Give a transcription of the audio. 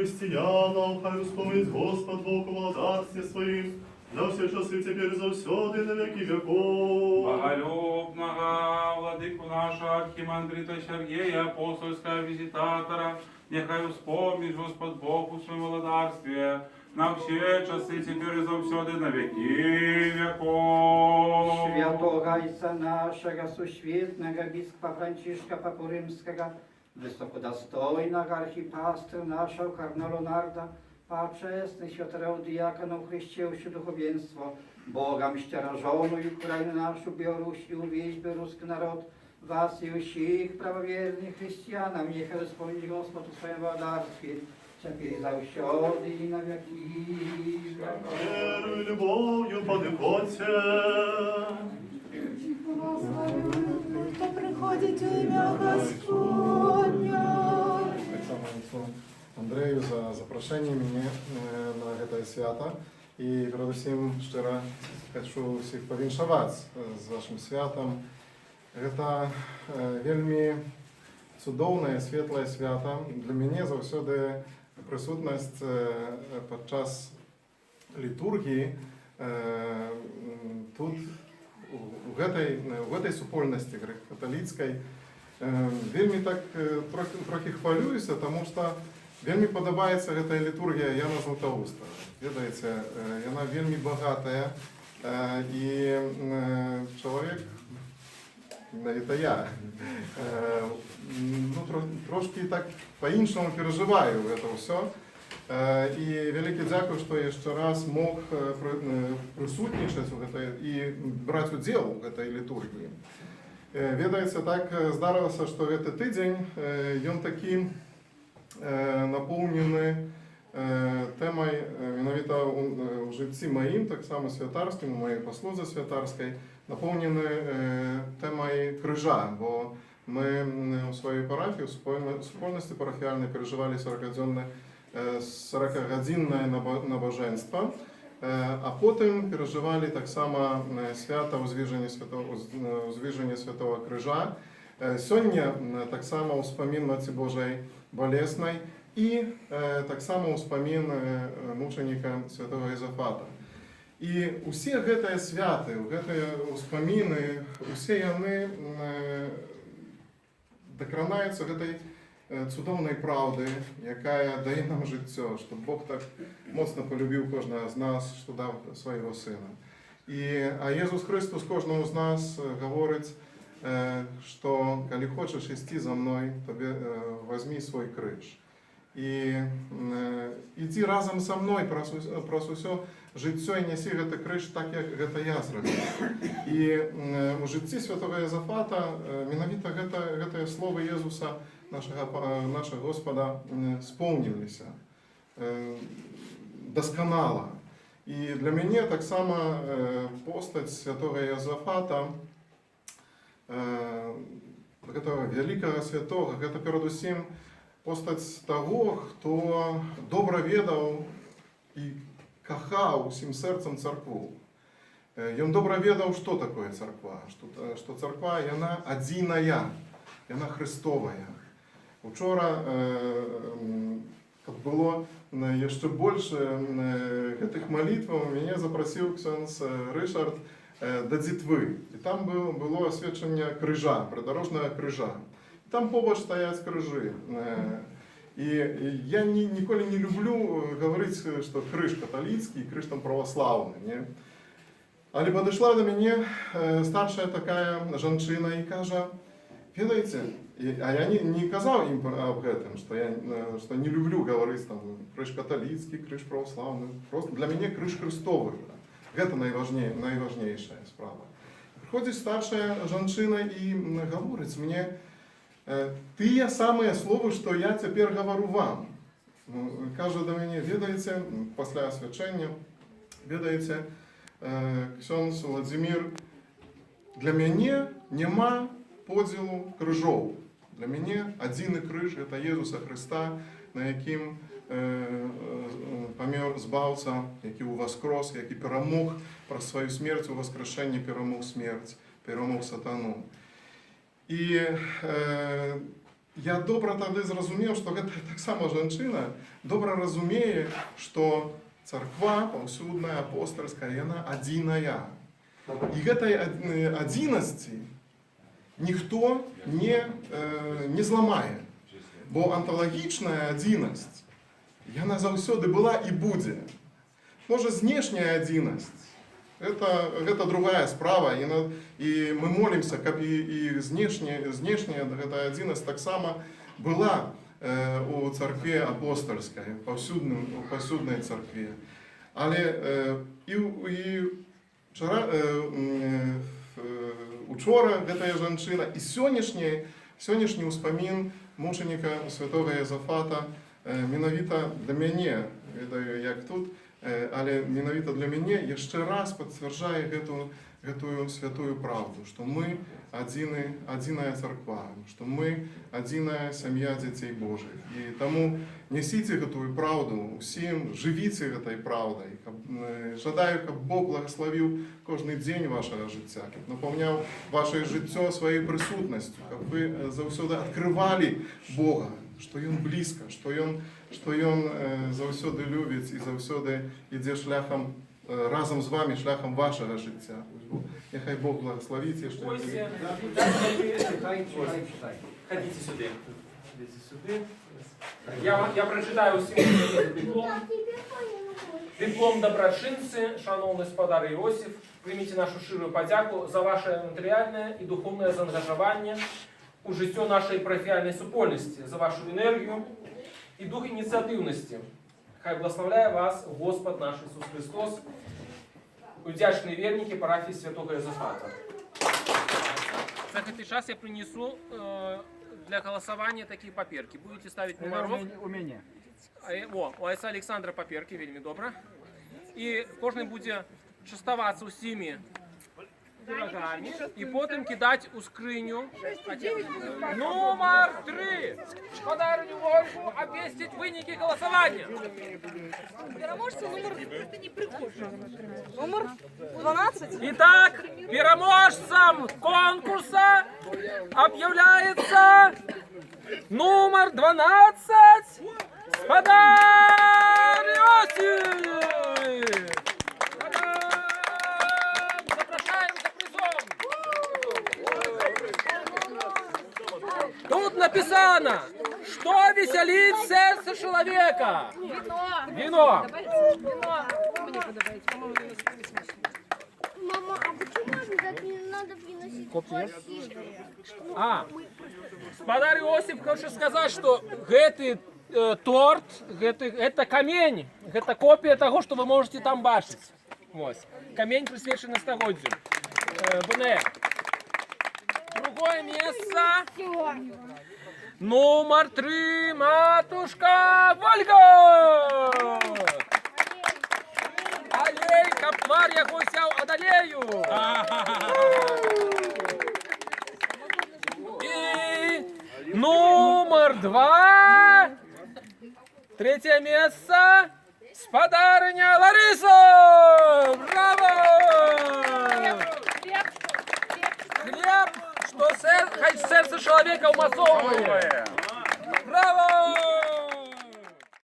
християнам, хай успомнить Господь Бог о владарстве своим, на все часы теперь завсёды на веки веков. Боголюбного владыку нашего архимандрита Сергея, апостольского визитатора, нехай успомнит Господь Бог у своем владарстве, на все часы теперь и завсёды на веки веков. Святого Отца нашего, сущветного бископа Францишка Папу Римского, высокодостойного архипастыря нашего кардинала Леонарда, почестных святого диаконов хрещевшего духовенство, Богом щероженую Украину нашу, Беларусь и весь белорусский народ, вас и всех правоверных христианам, нехай исполнит Господь в своем владарстве, теперь и завсёды и на веки. Верою и любовью подыходьте. Кто приходит в ім'я Господня. Так само отцу Андрею за запрошення мені на це свято. І передусім щиро хочу всіх повіншувати з вашим святом. Це вельми цудовне, світле свято. Для мене завжди присутність під час літургії тут, в этой супольності католицькій, вельми так трохи хвалююся, тому що вельми подобається эта літургія Яна Златоуста. Ведаєте, вона вельми багата, і чоловік, це я, ну, трошки так по-іншому переживаю це все. І велике дякую, що я ще раз мог присутнічати і брати уділ в цій літургії. Ведається, так здарилося, що цей тиждень він такий наповнений темою, менавіта у житті моїм, так само святарським, у моїй послузі святарській, наповнений темою крижа, бо ми у своїй парафії, у спільності парафіальній переживали 40-годинне набожество, а потім переживали так само свято Узвіження Святого Крижа. Сьогодні так само успомін Матці Божої Болесної і так само успомін мученика Святого Єзафата. І усі ці святи, ці успоміни, усі вони докранаються до цієї цудовної правди, яка дає нам життя, що Бог так моцно полюбив кожного з нас, що дав свого Сина. А Ісус Христос кожному з нас говорить, що коли хочеш йти за мною, тобі візьми свій криж. І йди разом зі мною про усе життя і неси цей криж так, як це я зробив. І у житті Святого Єзафата, менавіта це слово Ісуса, нашого Господа, сповнилися досконало. І для мене так само постать Святого Єзафата, этого великого святого, это передусім постать того, хто добро ведав і кохав усім серцем церкву. Він добро ведав, що таке церква, що церква, вона одиная, вона Христовая. Вчора було ще більше цих молитв, мене запросив ксьонз Ришард до Дітви. І там було освячення крижа, придорожного крижа. Там побач стоять крижі. І я ніколи не люблю говорити, що криж католицький, криж там православний. Не? Але підійшла до мене старша така жінка і каже, ведаєте, а я не казав їм об этом, що не люблю говорити там криж католицький, криж православний. Просто для мене криж Христовий. Это найважнейшая справа. Приходит старшая женщина и говорит мне, те самые слова, что я теперь говорю вам. Каже до мене, ведаєте, після освячення, ведаєте, ксьонз Владимир, для мене нема поділу крижов. Для мене один криж – це Ісуса Христа, на яким помер збавця, який воскрес, який перемог про свою смерть у воскрешенні, перемог смерть, перемог сатану. І я добра тады зразумеў, што гэта таксама жанчына добра разумее, што царква паўсюдная апостальская, яна адзіная. І гэтай адзінасці ніхто не зламае. Бо анталагічная адзінасць, яна заўсёды была і будзе. Можа, знешняя адзінасць, гэта другая справа, і мы молімся, каб і знешняя гэтая адзінасць таксама была у царкве апостальскай, паўсюднай царкве. Але учора гэтая жанчына і сённяшні ўспамін мучаніка святога Езафата менавіта для мяне, ведаю, як тут, але менавіта для мяне яшчэ раз пацвярджае гэтую святую правду, што мы адзіная царква, што мы адзіная сям'я дзяцей Божых. І таму нясіце гэтую праўду усім, жывіце гэтай праўдай. Жадаю, каб Бог благаславіў кожны дзень вашага жыцця, каб напаўняў ваше жыццё сваёй прысутнасцю, каб вы заўсёды адкрывалі Бога, што Ён блізка, што Ён заўсёды любіць і заўсёды ідзе шляхам разам з вами, шляхам вашага жыцця. Нехай Бог благословить. Читай. Ходите сюда. Я прочитаю усім диплом. Диплом доброчинці, шановний спадар Іосиф, прийміть нашу щиру подяку за ваше матеріальне і духовне заангажування у життя нашої парафіальної супольності, за вашу енергію і дух ініціативності. Хай благословляє вас Господь наш Ісус Христос, удячні вірники парафії Святого Єзафата. За этот час я принесу для голосования такие паперки. Будете ставить номерок. У меня. У отца Александра паперки, вельми добро. И кожен буде частоваться усіми пирогами и потом кидать у скриню. Номер 3. Подаруню Ольгу обвестить выники голосования. Переможця номер 12. Итак, переможцем конкурса объявляется номер 12. Спадар Иосиф! Запрошаем за призом! Тут написано, что веселит сердце человека. Вино. Мама, а почему так не надо приносить пластинки? Спадар Иосиф хоче сказать, что гэты торт, это камень, это копия того, что вы можете там бачить. Вот. Камень присвящен стагоддзю. Другое место. Номер 3, матушка Вольга. Алей, каптвар, я госяв одолею. И номер 2. Третье место. Спадарыня Лариса! Браво! Хлеб, что сердце человека умасовывает.